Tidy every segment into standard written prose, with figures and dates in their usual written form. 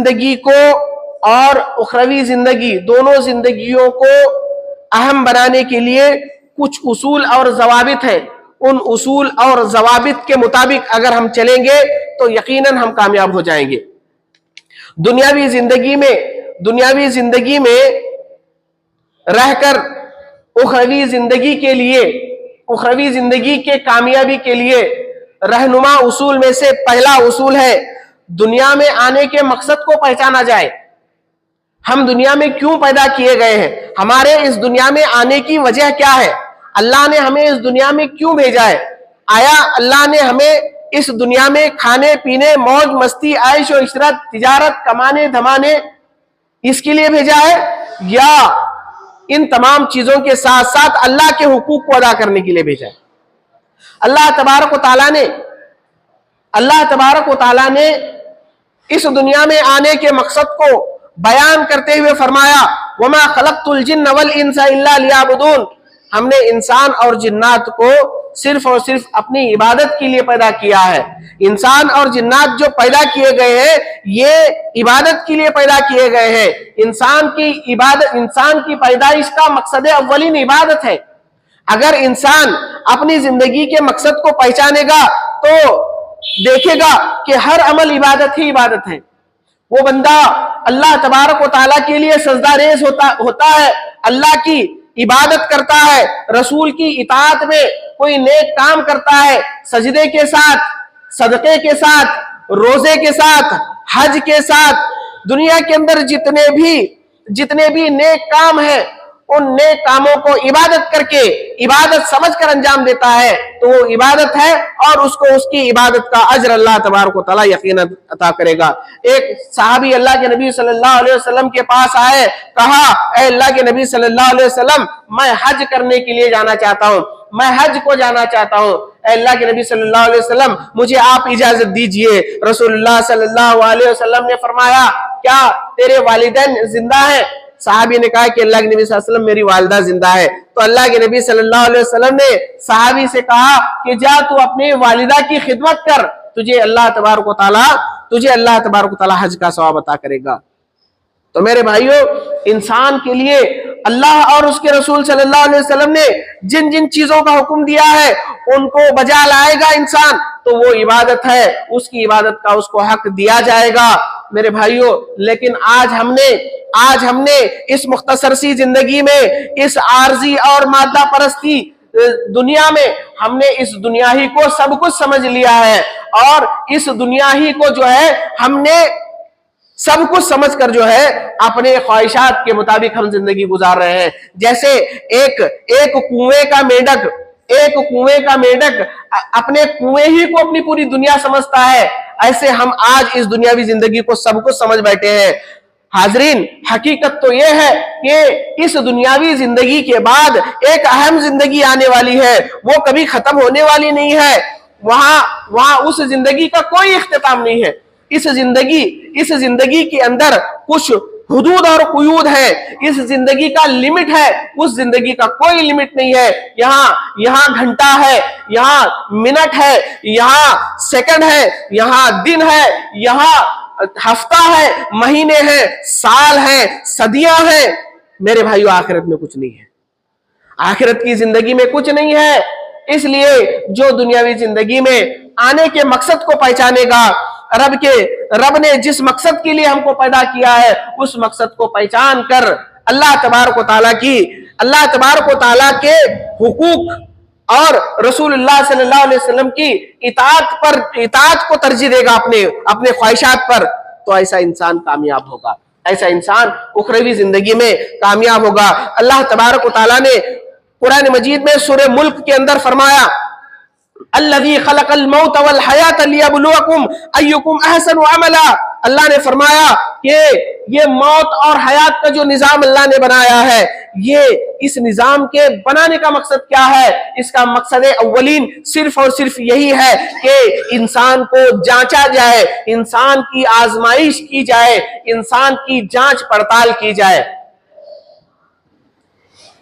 زندگی کو اور اخروی زندگی دونوں زندگیوں کو اہم بنانے کے لیے کچھ اصول اور ضوابط ہیں. ان اصول اور ضوابط کے مطابق اگر ہم چلیں گے تو یقیناً ہم کامیاب ہو جائیں گے. دنیاوی زندگی میں رہ کر اخروی زندگی کے کامیابی کے لیے رہنما اصول میں سے پہلا اصول ہے دنیا میں آنے کے مقصد کو پہچانا جائے. ہم دنیا میں کیوں پیدا کیے گئے ہیں؟ ہمارے اس دنیا میں آنے کی وجہ کیا ہے؟ اللہ نے ہمیں اس دنیا میں کیوں بھیجا ہے؟ آیا اللہ نے ہمیں اس دنیا میں کھانے پینے موج مستی عیش و عشرت تجارت کمانے دھمانے اس کے لیے بھیجا ہے یا ان تمام چیزوں کے ساتھ ساتھ اللہ کے حقوق کو ادا کرنے کے لیے بھیجا ہے؟ اللہ تبارک و تعالی نے اس دنیا میں آنے کے مقصد کو بیان کرتے ہوئے فرمایا وَمَا خَلَقْتُ الْجِنَّ وَالْإِنسَ إِلَّا لِيَعْبُدُونَ. ہم نے انسان اور جنات کو صرف اور صرف اپنی عبادت کے لیے پیدا کیا ہے. انسان اور جنات جو پیدا کیے گئے ہیں یہ عبادت کے لیے پیدا کیے گئے ہیں. انسان کی پیدائش کا مقصد اولین عبادت ہے. اگر انسان اپنی زندگی کے مقصد کو پہچانے گا تو دیکھے گا کہ ہر عمل عبادت ہی عبادت ہے. وہ بندہ اللہ تبارک و تعالیٰ کے لیے سجدہ ریز ہوتا ہے، اللہ کی عبادت کرتا ہے، رسول کی اطاعت میں کوئی نیک کام کرتا ہے، سجدے کے ساتھ، صدقے کے ساتھ، روزے کے ساتھ، حج کے ساتھ، دنیا کے اندر جتنے بھی نیک کام ہیں ان نیک کاموں کو عبادت کر کے عبادت سمجھ کر انجام دیتا ہے تو وہ عبادت ہے اور اس کو اس کی عبادت کا اجر اللہ تبارک و تعالیٰ یقیناً عطا کرے گا. ایک صحابی اللہ کے نبی صلی اللہ علیہ وسلم کے پاس آئے، کہا اے اللہ کے نبی صلی اللہ علیہ وسلم میں حج کرنے کے لیے جانا چاہتا ہوں، میں حج کو جانا چاہتا ہوں. اے اللہ کے نبی صلی اللہ علیہ وسلم مجھے آپ اجازت دیجئے. رسول اللہ صلی اللہ علیہ وسلم نے فرمایا کیا تیرے والدین زندہ ہیں؟ صحابی نے کہا کہ اللہ کے نبی صلی اللہ علیہ وسلم میری والدہ زندہ ہے. تو اللہ کے نبی صلی اللہ علیہ وسلم نے صحابی سے کہا کہ جا تو اپنی والدہ کی خدمت کر، تجھے اللہ تبارک و تعالیٰ حج کا ثواب عطا کرے گا. تو میرے بھائیو، انسان کے لیے اللہ اور اس کے رسول صلی اللہ علیہ وسلم نے جن جن چیزوں کا حکم دیا ہے ان کو بجا لائے گا انسان تو وہ عبادت ہے، اس کی عبادت کا اس کو حق دیا جائے گا. میرے بھائیو، لیکن آج ہم نے اس مختصر سی زندگی میں اس عارضی اور مادہ پرستی دنیا میں ہم نے اس دنیا ہی کو سب کچھ سمجھ لیا ہے اور اس دنیا ہی کو جو ہے ہم نے سب کچھ سمجھ کر جو ہے اپنے خواہشات کے مطابق ہم زندگی گزار رہے ہیں. جیسے ایک کنویں کا میڈک اپنے کنویں ہی کو اپنی پوری دنیا سمجھتا ہے، ایسے ہم آج اس دنیاوی زندگی کو سب کچھ سمجھ بیٹھے ہیں. حاضرین، حقیقت تو یہ ہے کہ اس دنیاوی زندگی کے بعد ایک اہم زندگی آنے والی ہے، وہ کبھی ختم ہونے والی نہیں ہے. وہاں اس زندگی کا کوئی اختتام نہیں ہے. اس زندگی کے اندر کچھ حدود اور قیود ہے، اس زندگی کا لمٹ ہے، اس زندگی کا کوئی لمٹ نہیں ہے. یہاں گھنٹہ ہے، یہاں منٹ ہے، یہاں سیکنڈ ہے، یہاں دن ہے، یہاں ہفتہ ہے، مہینے ہیں، سال ہیں، صدیاں ہیں. میرے بھائیو، آخرت میں کچھ نہیں ہے، آخرت کی زندگی میں کچھ نہیں ہے. اس لیے جو دنیاوی زندگی میں آنے کے مقصد کو پہچانے گا، رب نے جس مقصد کے لیے ہم کو پیدا کیا ہے اس مقصد کو پہچان کر اللہ تبارک و تعالیٰ کے حقوق اور رسول اللہ صلی اللہ علیہ وسلم کی اطاعت کو ترجیح دے گا اپنے خواہشات پر، تو ایسا انسان کامیاب ہوگا، ایسا انسان اخروی زندگی میں کامیاب ہوگا. اللہ تبارک و تعالیٰ نے قرآن مجید میں سورہ ملک کے اندر فرمایا الذی خلق الموت والحیات لیبلوکم ایکم احسن عملا. اللہ نے فرمایا کہ یہ موت اور حیات کا جو نظام اللہ نے بنایا ہے، اس نظام کے بنانے کا مقصد کیا ہے؟ اس کا مقصد اولین صرف اور صرف یہی ہے کہ انسان کو جانچا جائے، انسان کی آزمائش کی جائے، انسان کی جانچ پڑتال کی جائے.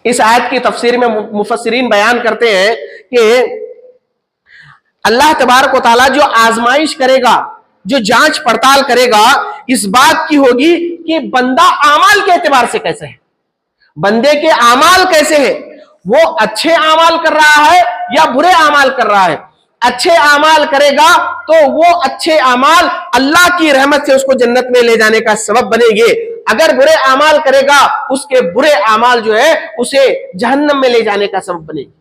اس آیت کی تفسیر میں مفسرین بیان کرتے ہیں کہ اللہ تبارک و تعالیٰ جو آزمائش کرے گا، جو جانچ پڑتال کرے گا، اس بات کی ہوگی کہ بندہ اعمال کے اعتبار سے کیسے ہے، بندے کے اعمال کیسے ہیں، وہ اچھے اعمال کر رہا ہے یا برے اعمال کر رہا ہے۔ اچھے اعمال کرے گا تو وہ اچھے اعمال اللہ کی رحمت سے اس کو جنت میں لے جانے کا سبب بنے گے، اگر برے اعمال کرے گا اس کے برے اعمال جو ہے اسے جہنم میں لے جانے کا سبب بنے گے۔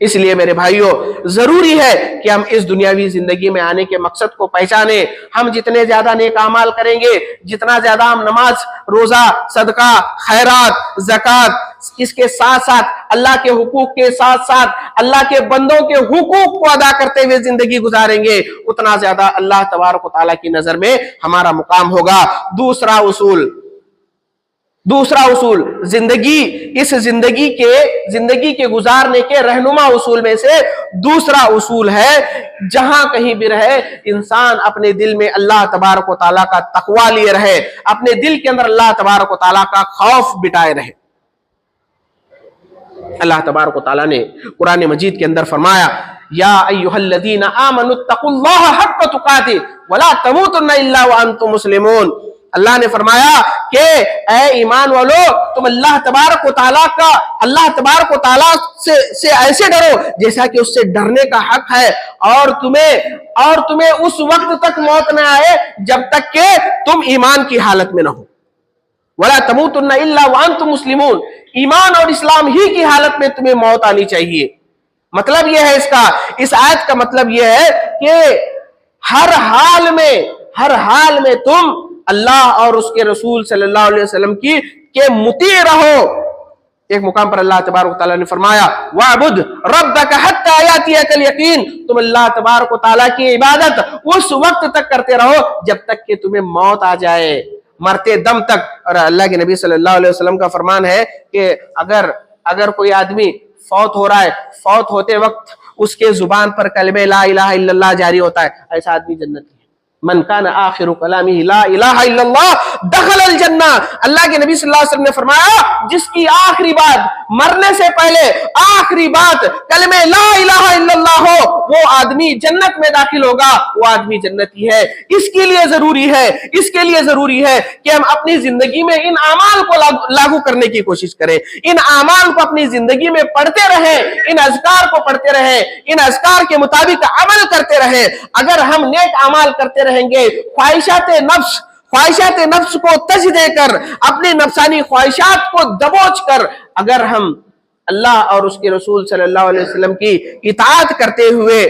اس لیے میرے بھائیوں ضروری ہے کہ ہم اس دنیاوی زندگی میں آنے کے مقصد کو پہچانیں۔ ہم جتنے زیادہ نیک اعمال کریں گے، جتنا زیادہ ہم نماز، روزہ، صدقہ، خیرات، زکوٰۃ، اس کے ساتھ ساتھ اللہ کے حقوق کے ساتھ ساتھ اللہ کے بندوں کے حقوق کو ادا کرتے ہوئے زندگی گزاریں گے، اتنا زیادہ اللہ تبارک و تعالیٰ کی نظر میں ہمارا مقام ہوگا۔ دوسرا اصول زندگی کے گزارنے کے رہنما اصول میں سے دوسرا اصول ہے، جہاں کہیں بھی رہے انسان اپنے دل میں اللہ تبارک و تعالیٰ کا تقوی لیے رہے، اپنے دل کے اندر اللہ تبارک و تعالیٰ کا خوف بٹائے رہے۔ اللہ تبارک و تعالیٰ نے قرآن مجید کے اندر فرمایا، یا ایھا الذین آمنوا اتقوا اللہ حق تقاتہ ولا تموتن الا وانتم مسلمون۔ اللہ نے فرمایا کہ اے ایمان والو، تم اللہ تبارک و تعالیٰ سے ایسے ڈرو جیسا کہ اس سے ڈرنے کا حق ہے، اور تمہیں اس وقت تک موت نہ آئے جب تک کہ تم ایمان کی حالت میں نہ ہو۔ وَلَا تَمُوتُنَّ إِلَّا وَأَنْتُمْ مُسْلِمُونَ، ایمان اور اسلام ہی کی حالت میں تمہیں موت آنی چاہیے۔ مطلب یہ ہے اس آیت کا مطلب یہ ہے کہ ہر حال میں تم اللہ اور اس کے رسول صلی اللہ علیہ وسلم کے مطیع رہو۔ ایک مقام پر اللہ تبارک و تعالیٰ نے فرمایا، وَاعْبُدْ رَبَّكَ حَتَّى يَأْتِيَكَ الْيَقِينُ، تم اللہ تبارک و تعالیٰ کی عبادت اس وقت تک کرتے رہو جب تک کہ تمہیں موت آ جائے، مرتے دم تک۔ اور اللہ کے نبی صلی اللہ علیہ وسلم کا فرمان ہے کہ اگر کوئی آدمی فوت ہو رہا ہے، فوت ہوتے وقت اس کے زبان پر کلمہ لا الہ الا اللہ جاری ہوتا ہے، ایسا آدمی جنتی ہے۔ من کان آخر کلامہ لا الہ الا اللہ دخل الجنہ، اللہ کے نبی صلی اللہ علیہ وسلم نے فرمایا جس کی آخری بات، مرنے سے پہلے آخری بات کلمہ لا الہ الا اللہ ہو، وہ آدمی جنت میں داخل ہوگا، وہ آدمی جنتی ہے۔ اس کے لیے ضروری ہے کہ ہم اپنی زندگی میں ان اعمال کو لاگو کرنے کی کوشش کریں، ان اعمال کو اپنی زندگی میں پڑھتے رہیں، ان اذکار کو پڑھتے رہیں، ان اذکار کے مطابق عمل کرتے رہیں۔ اگر ہم نیک اعمال کرتے رہیں گے، خواہشات نفس کو تج دے کر، اپنی نفسانی خواہشات کو دبوچ کر اگر ہم اللہ اور اس کے رسول صلی اللہ علیہ وسلم کی اطاعت کرتے ہوئے،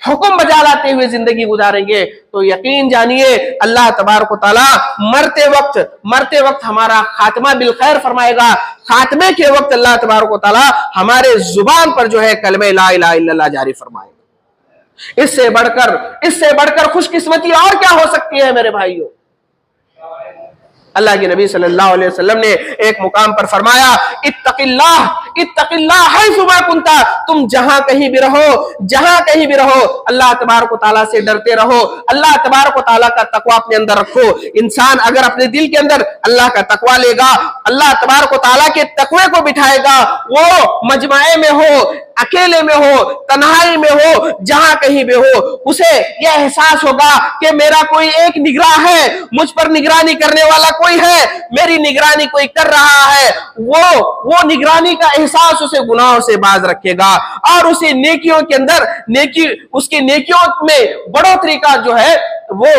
حکم بجا لاتے ہوئے زندگی گزاریں گے، تو یقین جانیے اللہ تبارک و تعالیٰ مرتے وقت ہمارا خاتمہ بالخیر فرمائے گا۔ خاتمے کے وقت اللہ تبارک و تعالیٰ ہمارے زبان پر جو ہے کلمہ لا الہ الا اللہ جاری فرمائے گا۔ اس سے بڑھ کر خوش قسمتی اور کیا ہو سکتی ہے میرے بھائیوں؟ اللہ کے نبی صلی اللہ علیہ وسلم نے ایک مقام پر فرمایا، اتق اللہ حیث ما کنت، تم جہاں کہیں بھی رہو اللہ تبارک و تعالیٰ سے ڈرتے رہو، اللہ تبارک و تعالیٰ کا تقوی اپنے اندر رکھو۔ انسان اگر اپنے دل کے اندر اللہ کا تقوی لے گا، اللہ تبارک و تعالیٰ کے تقوی کو بٹھائے گا، وہ مجمع میں ہو، اکیلے میں ہو، تنہائی میں ہو، جہاں کہیں بھی ہو، اسے یہ احساس ہوگا کہ میرا کوئی ایک نگراں ہے، مجھ پر نگرانی کرنے والا کوئی ہے، میری نگرانی کوئی کر رہا ہے۔ وہ نگرانی کا احساس اسے گناہوں سے باز رکھے گا، اور اسے نیکیوں کے اندر اس کی نیکیوں میں بڑھوتری کا جو ہے وہ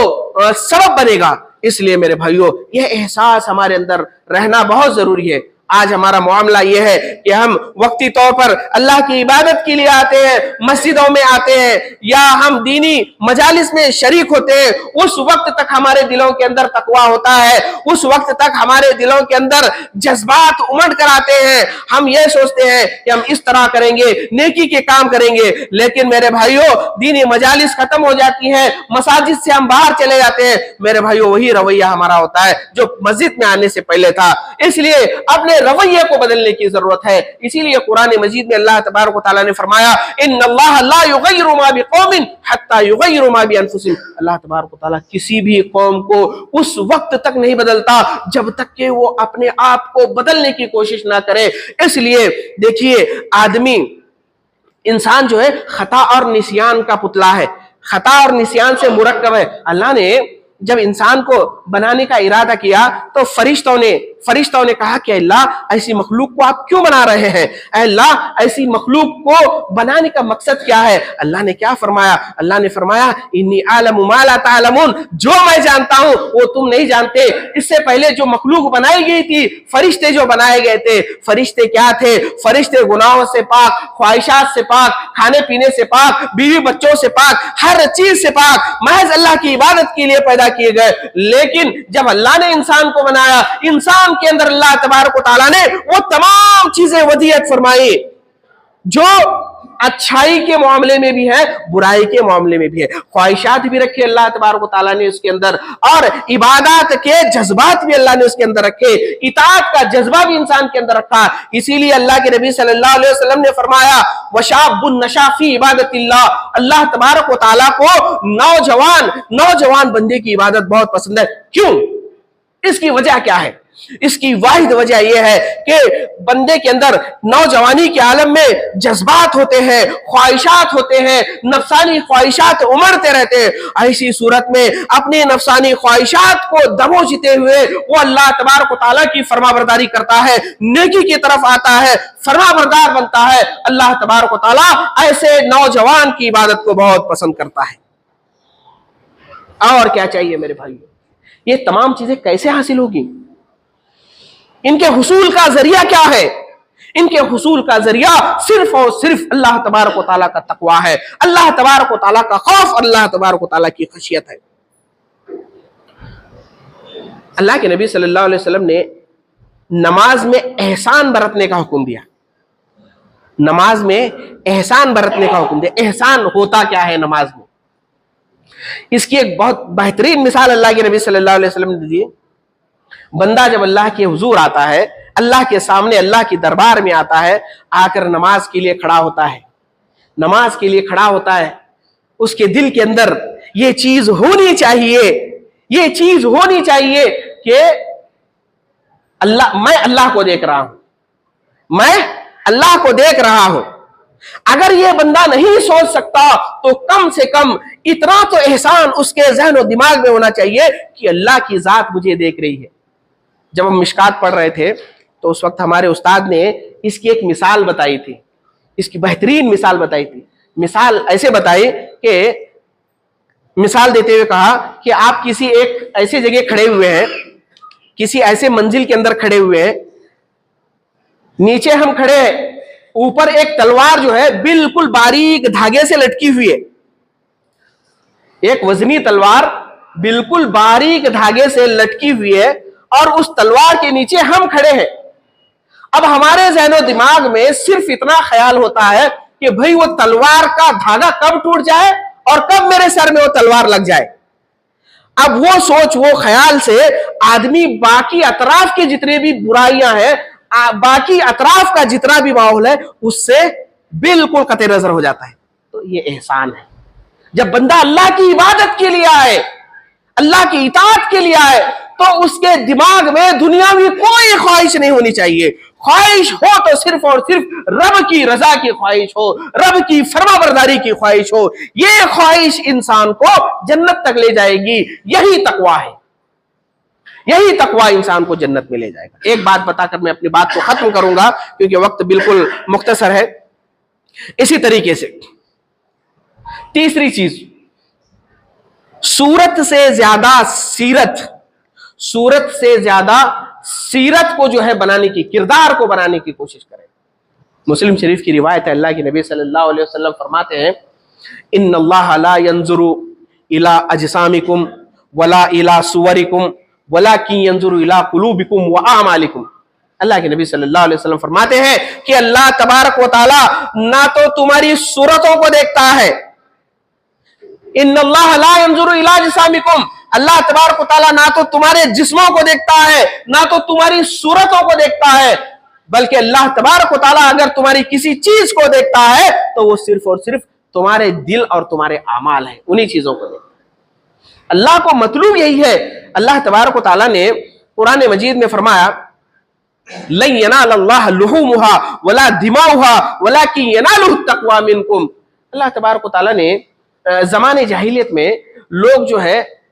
سبب بنے گا۔ اس لیے میرے بھائیوں یہ احساس ہمارے اندر رہنا بہت ضروری ہے۔ آج ہمارا معاملہ یہ ہے کہ ہم وقتی طور پر اللہ کی عبادت کے لیے آتے ہیں، مسجدوں میں آتے ہیں، یا ہم دینی مجالس میں شریک ہوتے ہیں، اس وقت تک ہمارے دلوں کے اندر تقویٰ ہوتا ہے، اس وقت تک ہمارے دلوں کے اندر جذبات امڑ کر آتے ہیں، ہم یہ سوچتے ہیں کہ ہم اس طرح کریں گے، نیکی کے کام کریں گے۔ لیکن میرے بھائیوں دینی مجالس ختم ہو جاتی ہیں، مساجد سے ہم باہر چلے جاتے ہیں، میرے بھائیوں وہی رویہ ہمارا ہوتا ہے جو مسجد میں آنے سے پہلے تھا۔ اس لیے اپنے رویے کو بدلنے کی ضرورت ہے۔ اسی لیے قرآن مجید میں اللہ تبارک و تعالیٰ نے فرمایا، ان اللہ لا یغیر ما بقوم حتی یغیروا ما بانفسہم، اللہ تبارک و تعالیٰ کسی بھی قوم کو اس وقت تک نہیں بدلتا جب تک کہ وہ اپنے آپ کو بدلنے کی کوشش نہ کرے۔ اس لیے دیکھیے انسان جو ہے خطا اور نسیان کا پتلا ہے، خطا اور نسیان سے مرکب ہے۔ اللہ نے جب انسان کو بنانے کا ارادہ کیا تو فرشتوں نے کہا کہ اللہ ایسی مخلوق کو آپ کیوں بنا رہے ہیں؟ اے اللہ ایسی مخلوق کو بنانے کا مقصد کیا ہے؟ اللہ نے کیا فرمایا؟ اللہ نے فرمایا انی اعلم ما لا تعلمون، جو میں جانتا ہوں وہ تم نہیں جانتے۔ اس سے پہلے جو مخلوق بنائی گئی تھی، فرشتے جو بنائے گئے تھے، فرشتے کیا تھے؟ فرشتے گناہوں سے پاک، خواہشات سے پاک، کھانے پینے سے پاک، بیوی بچوں سے پاک، ہر چیز سے پاک، محض اللہ کی عبادت کے لیے پیدا کیے گئے۔ لیکن جب اللہ نے انسان کو بنایا، انسان کے اندر اللہ تبارک و تعالیٰ نے وہ تمام چیزیں ودیعت فرمائی جو اچھائی کے معاملے میں بھی ہے، برائی کے معاملے میں بھی ہے۔ خواہشات بھی رکھے اللہ تبارک و تعالیٰ نے اس کے اندر، اور عبادات کے جذبات بھی اللہ نے اس کے اندر رکھے، اطاعت کا جذبہ بھی انسان کے اندر رکھا۔ اسی لیے اللہ کے نبی صلی اللہ علیہ وسلم نے فرمایا وَشَابٌ نَشَأَ فِي عِبَادَةِ اللَّهِ، اللہ تبارک و تعالیٰ کو نوجوان بندے کی عبادت بہت پسند ہے۔ کیوں؟ اس کی وجہ کیا ہے؟ اس کی واحد وجہ یہ ہے کہ بندے کے اندر نوجوانی کے عالم میں جذبات ہوتے ہیں، خواہشات ہوتے ہیں، نفسانی خواہشات امڑتے رہتے ہیں۔ ایسی صورت میں اپنی نفسانی خواہشات کو دبوچتے ہوئے وہ اللہ تبارک و تعالیٰ کی فرما برداری کرتا ہے، نیکی کی طرف آتا ہے، فرما بردار بنتا ہے۔ اللہ تبارک و تعالیٰ ایسے نوجوان کی عبادت کو بہت پسند کرتا ہے۔ اور کیا چاہیے میرے بھائیو؟ یہ تمام چیزیں کیسے حاصل ہوگی؟ ان کے حصول کا ذریعہ کیا ہے؟ ان کے حصول کا ذریعہ صرف اور صرف اللہ تبارک و تعالیٰ کا تقویٰ ہے، اللہ تبارک و تعالیٰ کا خوف، اللہ تبارک و تعالیٰ کی خشیت ہے۔ اللہ کے نبی صلی اللہ علیہ وسلم نے نماز میں احسان برتنے کا حکم دیا۔ نماز میں احسان برتنے کا حکم دیا۔ احسان ہوتا کیا ہے نماز میں؟ اس کی ایک بہت بہترین مثال اللہ کے نبی صلی اللہ علیہ وسلم نے دی۔ بندہ جب اللہ کے حضور آتا ہے، اللہ کے سامنے، اللہ کی دربار میں آتا ہے، آ کر نماز کے لیے کھڑا ہوتا ہے، نماز کے لیے کھڑا ہوتا ہے، اس کے دل کے اندر یہ چیز ہونی چاہیے کہ میں اللہ کو دیکھ رہا ہوں، میں اللہ کو دیکھ رہا ہوں۔ اگر یہ بندہ نہیں سوچ سکتا تو کم سے کم اتنا تو احسان اس کے ذہن و دماغ میں ہونا چاہیے کہ اللہ کی ذات مجھے دیکھ رہی ہے۔ جب ہم مشکات پڑھ رہے تھے تو اس وقت ہمارے استاد نے اس کی ایک مثال بتائی تھی، اس کی بہترین مثال بتائی تھی۔ مثال ایسے بتائی کہ مثال دیتے ہوئے کہا کہ آپ کسی ایک ایسی جگہ کھڑے ہوئے ہیں، کسی ایسے منزل کے اندر کھڑے ہوئے ہیں، نیچے ہم کھڑے ہیں، اوپر ایک تلوار جو ہے بالکل باریک دھاگے سے لٹکی ہوئی ہے، ایک وزنی تلوار بالکل باریک دھاگے سے لٹکی ہوئی ہے، اور اس تلوار کے نیچے ہم کھڑے ہیں۔ اب ہمارے ذہن و دماغ میں صرف اتنا خیال ہوتا ہے کہ بھئی وہ تلوار کا دھاگا کب ٹوٹ جائے اور کب میرے سر میں وہ تلوار لگ جائے۔ اب وہ سوچ، وہ خیال سے آدمی باقی اطراف کے جتنے بھی برائیاں ہیں، باقی اطراف کا جتنا بھی ماحول ہے، اس سے بالکل قطع نظر ہو جاتا ہے۔ تو یہ احسان ہے۔ جب بندہ اللہ کی عبادت کے لیے آئے، اللہ کی اطاعت کے لیے آئے، تو اس کے دماغ میں دنیاوی کوئی خواہش نہیں ہونی چاہیے۔ خواہش ہو تو صرف اور صرف رب کی رضا کی خواہش ہو، رب کی فرما برداری کی خواہش ہو۔ یہ خواہش انسان کو جنت تک لے جائے گی۔ یہی تقویٰ ہے، یہی تقویٰ انسان کو جنت میں لے جائے گا۔ ایک بات بتا کر میں اپنی بات کو ختم کروں گا کیونکہ وقت بالکل مختصر ہے۔ اسی طریقے سے تیسری چیز، صورت سے زیادہ سیرت کو جو ہے بنانے کی، کردار کو بنانے کی کوشش کریں۔ مسلم شریف کی روایت ہے، اللہ کے نبی صلی اللہ علیہ وسلم فرماتے ہیں ان اللہ لا ينظر الى اجسامکم ولا الى صورکم ولکن ينظر الى قلوبکم واعمالکم۔ اللہ کے نبی صلی اللہ علیہ وسلم فرماتے ہیں کہ اللہ تبارک و تعالی نہ تو تمہاری صورتوں کو دیکھتا ہے، ان اللہ لا ينظر الى اجسامکم، اللہ تبارک و تعالیٰ نہ تو تمہارے جسموں کو دیکھتا ہے، نہ تو تمہاری صورتوں کو دیکھتا ہے، بلکہ اللہ تبارک و تعالیٰ اگر تمہاری کسی چیز کو دیکھتا ہے تو وہ صرف اور صرف تمہارے دل اور تمہارے اعمال ہیں، انہی چیزوں کو دیکھتا ہے۔ اللہ کو مطلوب یہی ہے۔ اللہ تبارک و تعالیٰ نے قرآن مجید میں فرمایا لن ینال اللہ لحومها ولا دماؤها ولکن ینالہ التقوی منکم۔ اللہ تبارک و تعالیٰ نے زمانے جاہلیت میں لوگ جو ہے